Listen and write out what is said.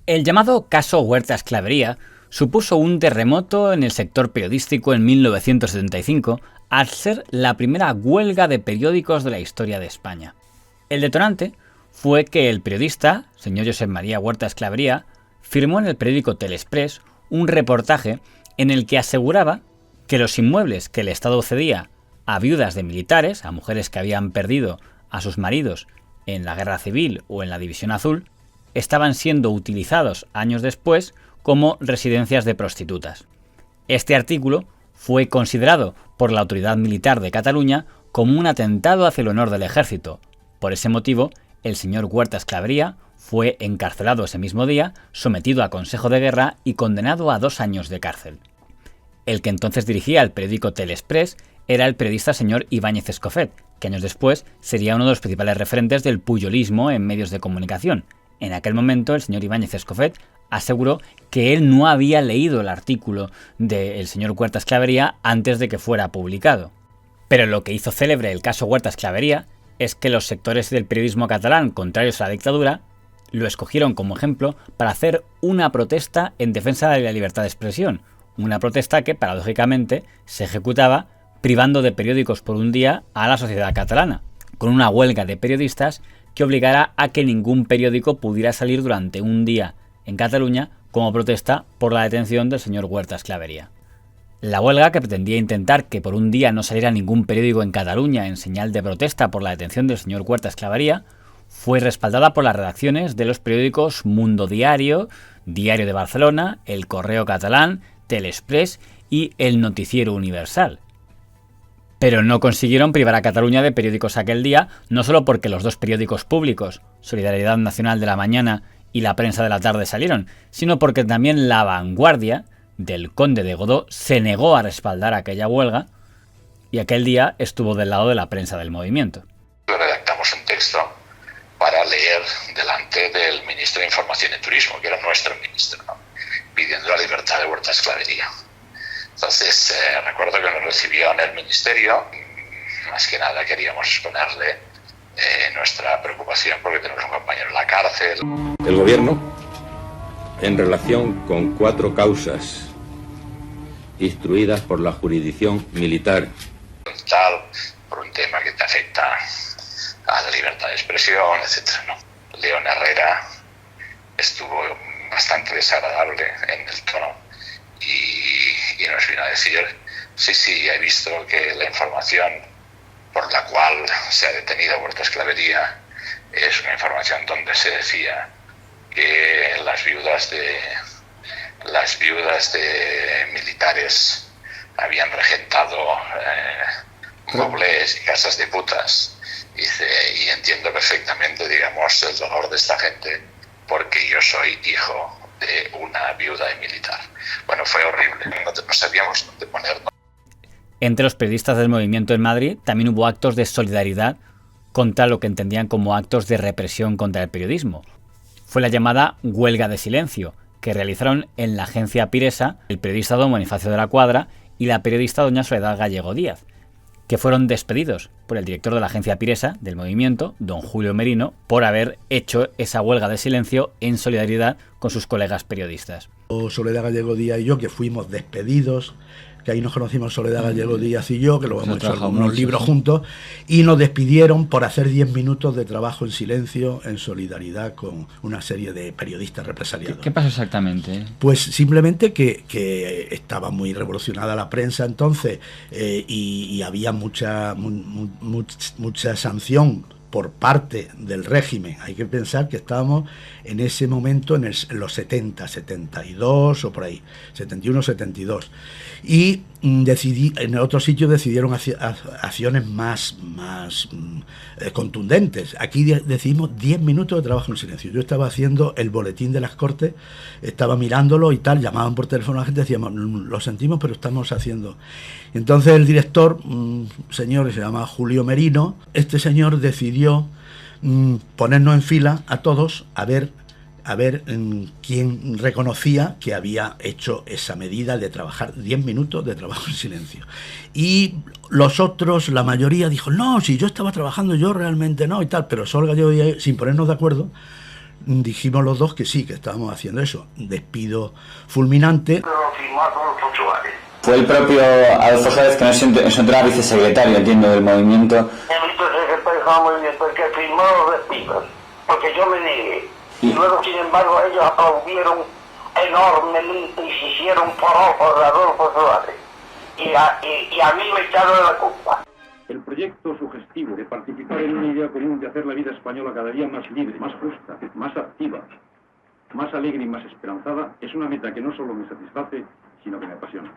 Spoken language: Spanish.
El llamado caso Huerta-Esclavería supuso un terremoto en el sector periodístico en 1975 al ser la primera huelga de periódicos de la historia de España. El detonante fue que el periodista, señor Josep María Huerta-Esclavería, firmó en el periódico Telexpress un reportaje en el que aseguraba que los inmuebles que el Estado cedía a viudas de militares, a mujeres que habían perdido a sus maridos en la Guerra Civil o en la División Azul, estaban siendo utilizados años después como residencias de prostitutas. Este artículo fue considerado por la autoridad militar de Cataluña como un atentado hacia el honor del ejército. Por ese motivo, el señor Huerta-Esclavería fue encarcelado ese mismo día, sometido a consejo de guerra y condenado a 2 años de cárcel. El que entonces dirigía el periódico Telexpress era el periodista señor Ibáñez Escofet, que años después sería uno de los principales referentes del puyolismo en medios de comunicación. En aquel momento, el señor Ibáñez Escofet aseguró que él no había leído el artículo del señor Huerta-Esclavería antes de que fuera publicado. Pero lo que hizo célebre el caso Huerta-Esclavería es que los sectores del periodismo catalán contrarios a la dictadura lo escogieron como ejemplo para hacer una protesta en defensa de la libertad de expresión, una protesta que, paradójicamente, se ejecutaba privando de periódicos por un día a la sociedad catalana, con una huelga de periodistas que obligara a que ningún periódico pudiera salir durante un día en Cataluña como protesta por la detención del señor Huerta-Esclavería. La huelga, que pretendía intentar que por un día no saliera ningún periódico en Cataluña en señal de protesta por la detención del señor Huerta-Esclavería, fue respaldada por las redacciones de los periódicos Mundo Diario, Diario de Barcelona, El Correo Catalán, Telexpress y El Noticiero Universal. Pero no consiguieron privar a Cataluña de periódicos aquel día, no solo porque los 2 periódicos públicos, Solidaridad Nacional de la mañana y La Prensa de la tarde, salieron, sino porque también La Vanguardia, del conde de Godó, se negó a respaldar aquella huelga y aquel día estuvo del lado de la prensa del movimiento. Redactamos un texto para leer delante del ministro de Información y Turismo, que era nuestro ministro, ¿no?, pidiendo la libertad de Huerta-Esclavería. Entonces, recuerdo que nos recibió en el ministerio. Más que nada queríamos exponerle nuestra preocupación porque tenemos un compañero en la cárcel. El gobierno, en relación con 4 causas instruidas por la jurisdicción militar, Por un tema que te afecta a la libertad de expresión, etc., ¿no? León Herrera estuvo bastante desagradable en el tono y nos vino a decir: sí, he visto que la información por la cual se ha detenido Huerta-Esclavería es una información donde se decía que las viudas de militares habían regentado muebles y casas de putas. Dice, y entiendo perfectamente, digamos, el dolor de esta gente, porque yo soy hijo de una viuda de militar. Bueno, fue horrible, no sabíamos dónde ponernos. Entre los periodistas del movimiento en Madrid también hubo actos de solidaridad contra lo que entendían como actos de represión contra el periodismo. Fue la llamada huelga de silencio, que realizaron en la agencia Piresa el periodista don Bonifacio de la Cuadra y la periodista doña Soledad Gallego Díaz, que fueron despedidos por el director de la agencia Piresa del movimiento, don Julio Merino, por haber hecho esa huelga de silencio en solidaridad con sus colegas periodistas. Soledad Gallego Díaz y yo, que fuimos despedidos, que ahí nos conocimos Soledad Gallego Díaz y yo, que lo hemos hecho algunos libros juntos, y nos despidieron por hacer 10 minutos de trabajo en silencio, en solidaridad con una serie de periodistas represaliados. ¿Qué pasó exactamente? Pues simplemente que estaba muy revolucionada la prensa entonces, y había mucha sanción por parte del régimen. Hay que pensar que estábamos en ese momento en los 70, 72 o por ahí, 71, 72. Y en otros sitios decidieron acciones más contundentes. Aquí decidimos 10 minutos de trabajo en silencio. Yo estaba haciendo el boletín de las Cortes, estaba mirándolo y tal, llamaban por teléfono a la gente, decíamos, lo sentimos, pero estamos haciendo. Entonces el director, un señor que se llama Julio Merino, este señor decidió ponernos en fila a todos a ver quién reconocía que había hecho esa medida de trabajar 10 minutos de trabajo en silencio. Y los otros, la mayoría dijo, no, si yo estaba trabajando, yo realmente no y tal, pero Sol Gallego, sin ponernos de acuerdo, dijimos los dos que sí, que estábamos haciendo eso. Despido fulminante. Fue el propio Adolfo Suárez, que no es entonces vicesecretario, entiendo, del movimiento. El vicesecretario del movimiento, el que firmó los despidos, porque yo me negué. Y luego, sin embargo, ellos aplaudieron enormemente y se hicieron por ojos de Adolfo Suárez. Y a mí me echaron de la culpa. El proyecto sugestivo de participar en una idea común de hacer la vida española cada día más libre, más justa, más activa, más alegre y más esperanzada es una meta que no solo me satisface, sino que me apasiona.